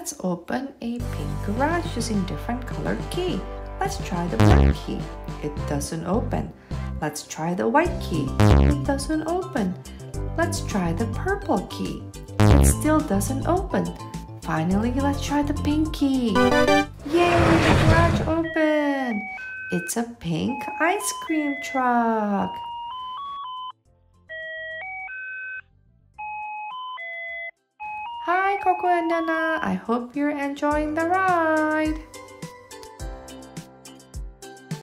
Let's open a pink garage using different colored key. Let's try the black key. It doesn't open. Let's try the white key. It doesn't open. Let's try the purple key. It still doesn't open. Finally, let's try the pink key. Yay, the garage opened! It's a pink ice cream truck. Hi, Coco and Nana. I hope you're enjoying the ride.